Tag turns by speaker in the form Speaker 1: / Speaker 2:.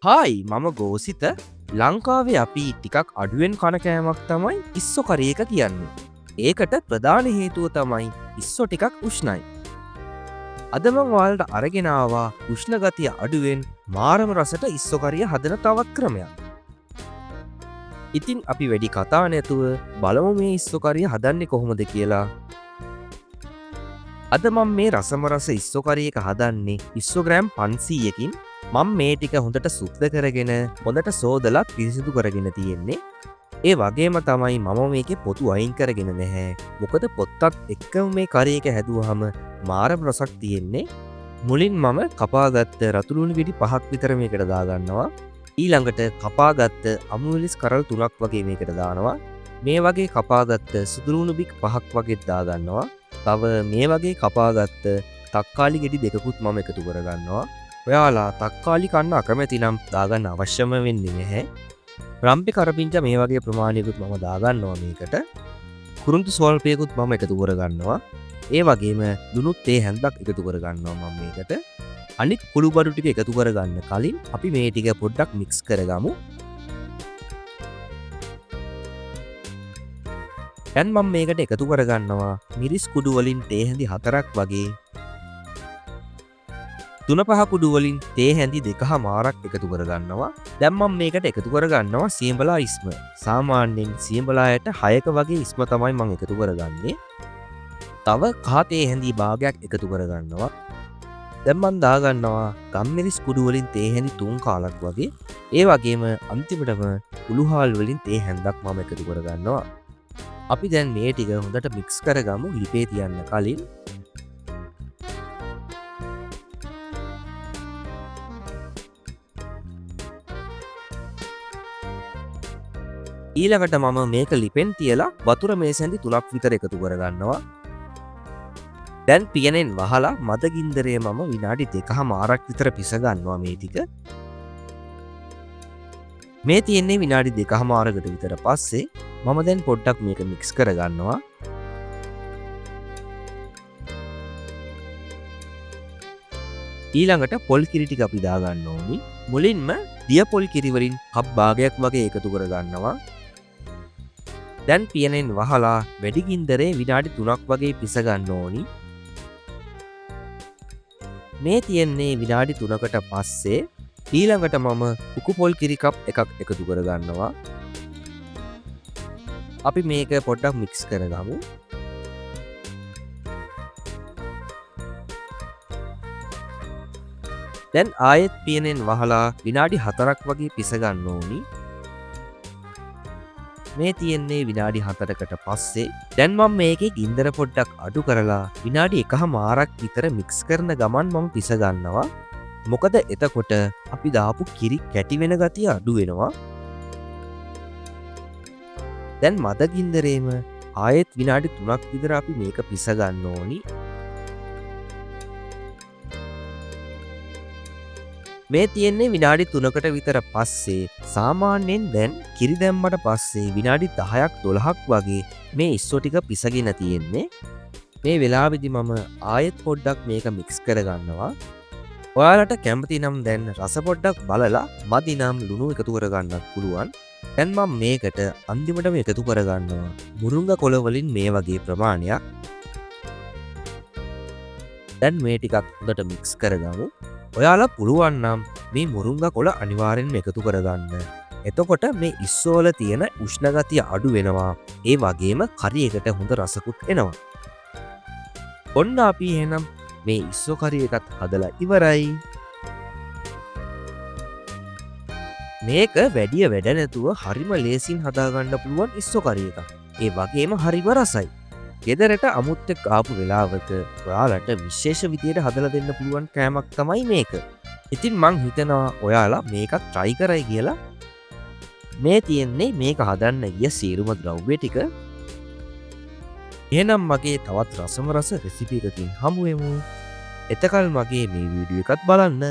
Speaker 1: Hi මම ගෝසිත ලංකාවේ අපි ටිකක් අඩුවෙන් කණකෑමක් තමයි ඉස්සො කරේක කියන්නේ. ඒකට ප්‍රධාන හේතුව තමයි ඉස්සො ටිකක් උෂ්ණයි. අදමං වාල්ට අරගෙනවා උෂ්ණගතිය අඩුවෙන් මාරම රසට ඉස්සොකරිය හදන තවත් ක්‍රමයක්. ඉතින් අපි වැඩි කතා නැතුව බලමු මේ ඉස්සොකරිය හදන්නේ කොහොමද කියලා. අද මම මේ රසමරස ඉස්සොකරියක හදන්නේ ඉස්සොග්‍රෑම් 500කින් මම මේ ටික හොඳට සුද්ධ කරගෙන හොඳට සෝදලා පිරිසිදු කරගෙන තියෙන්නේ. ඒ වගේම තමයි මම මේකේ පොතු අයින් කරගෙන නැහැ. මොකද පොත්තත් එක්කම මේ කරේක හැදුවහම මාරම රසක් තියෙන්නේ. මුලින් මම කපාගත්ත රතු ලුණු ගෙඩි 5ක් විතර මේකට දාගන්නවා. ඊළඟට කපාගත්ත අමුවිලිස් කරල් 3ක් වගේ මේකට දානවා. මේ වගේ කපාගත්ත සුදු ලුණු බික් 5ක් වගේ දාගන්නවා. තව මේ වගේ කපාගත්ත තක්කාලි ගෙඩි දෙකකුත් මම එකතු කරගන්නවා. ඔයාලා තක්කාලි කන්න අකමැති නම් දාගන්න අවශ්‍යම වෙන්නේ නැහැ. රම්පි කරපිංච මේ වගේ ප්‍රමාණයකුත් මම දාගන්නවා මේකට. කුරුන්තු ස්වල්පයකුත් මම එකතු කරගන්නවා. ඒ වගේම ලුණුත් තේ හැන්දක් එකතු කරගන්නවා මම මේකට. අනිත් කුළු බඩු ටික එකතු කරගන්න කලින් අපි මේ ටික පොඩ්ඩක් මික්ස් කරගමු. දැන් මම මේකට එකතු කරගන්නවා මිරිස් කුඩු වලින් තේ හැඳි 4ක් වගේ. 3-5 කුඩු වලින් තේ හැඳි 2මාරක් එකතු කරගන්නවා. දැන් මම මේකට එකතු කරගන්නවා සියඹලා ඉස්ම. සාමාන්‍යයෙන් සියඹලායට 6ක වගේ ඉස්ම තමයි මම එකතු කරගන්නේ. තව කහ තේ හැඳි භාගයක් එකතු කරගන්නවා. දැන් මම දාගන්නවා ගම්මිරිස් කුඩු වලින් තේ හැඳි 3 කාලක් වගේ. ඒ වගේම අන්තිමටම කුළුහාල් වලින් තේ හැන්දක් මම එකතු කරගන්නවා. අපි දැන් මේ ටික හොඳට මික්ස් කරගමු ලිපේ තියන්න කලින්. ඊළඟට මම මේක ලිපෙන් තියලා වතුර මේසැඳි 3ක් විතර එකතු කරගන්නවා. දැන් පියනෙන් වහලා මද ගින්දරේ මම විනාඩි 2මාරක් විතර පිස ගන්නවා මේ ටික. මේ තියෙන්නේ විනාඩි 2මාරකට විතර පස්සේ මම දැන් පොඩ්ඩක් මේක මික්ස් කරගන්නවා. ඊළඟට පොල් කිරි ටික අපි දාගන්න ඕනි. මුලින්ම දිය පොල් කිරි වලින් කප් භාගයක් වගේ එකතු කරගන්නවා. දැන් පියනෙන් වහලා වැඩි ගින්දරේ විනාඩි 3ක් වගේ පිස ගන්න ඕනි. මේ තියෙන්නේ විනාඩි 3කට පස්සේ ඊළඟට මම උකු පොල් කිරි කප් එකක් එකතු කරගන්නවා. අපි මේක පොඩ්ඩක් මික්ස් කරගමු. දැන් ආයෙත් පියනෙන් වහලා විනාඩි 4ක් වගේ පිස ගන්න ඕනි. මේ තියෙන්නේ විනාඩි 4කට පස්සේ දැන් මම මේකේ ගින්දර පොඩ්ඩක් අඩු කරලා විනාඩි 1මාරක් විතර මික්ස් කරන ගමන් මම පිස ගන්නවා. මොකද එතකොට අපි දාපු කිරි කැටි වෙන ගතිය අඩු වෙනවා. දැන් මද ගින්දරේම ආයෙත් විනාඩි 3ක් විතර අපි මේක පිස ගන්න ඕනි. මේ තියෙන්නේ විනාඩි 3කට විතර පස්සේ සාමාන්‍යයෙන් දැන් කිරි දැම්මට පස්සේ විනාඩි 10ක් 12ක් වගේ මේ ඉස්සෝ ටික පිසගෙන තියෙන්නේ. මේ වෙලාවෙදි මම ආයෙත් පොඩ්ඩක් මේක මික්ස් කරගන්නවා. ඔයාලට කැමති නම් දැන් රස පොඩ්ඩක් බලලා මදි නම් ලුණු එකතු කරගන්නත් පුළුවන්. දැන් මම මේකට අන්තිමටම එකතු කරගන්නවා මුරුංගා කොළ වලින් මේ වගේ ප්‍රමාණයක්. දැන් මේ ටිකත් හොඳට මික්ස් කරගමු. ඔයාලා පුළුවන් නම් මේ මුරුංගා කොළ අනිවාර්යෙන්ම එකතු කරගන්න. එතකොට මේ ඉස්සෝවල තියෙන උෂ්ණගතිය අඩු වෙනවා. ඒ වගේම කරි එකට හොඳ රසකුත් එනවා. ඔන්න අපි එහෙනම් මේ ඉස්සෝ කරි එකත් හදලා ඉවරයි. මේක වැඩිය වැඩ නැතුව හරිම ලේසින් හදාගන්න පුළුවන් ඉස්සෝ කරි එකක්. ඒ වගේම හරිම රසයි. ගෙදරට අමුත් එක්ක ආපු වෙලාවක ඔයාලට විශේෂ විදියට හදලා දෙන්න පුළුවන් කෑමක් තමයි මේක. ඉතින් මං හිතනවා ඔයාලා මේකත් try කරයි කියලා. මේ තියෙන්නේ මේක හදන්න ගිය සියලුම ද්‍රව්‍ය ටික. එහෙනම් මගේ තවත් රසම රස රෙසිපි එකකින් හමු වෙමු. එතකල් මගේ මේ වීඩියෝ එකත් බලන්න.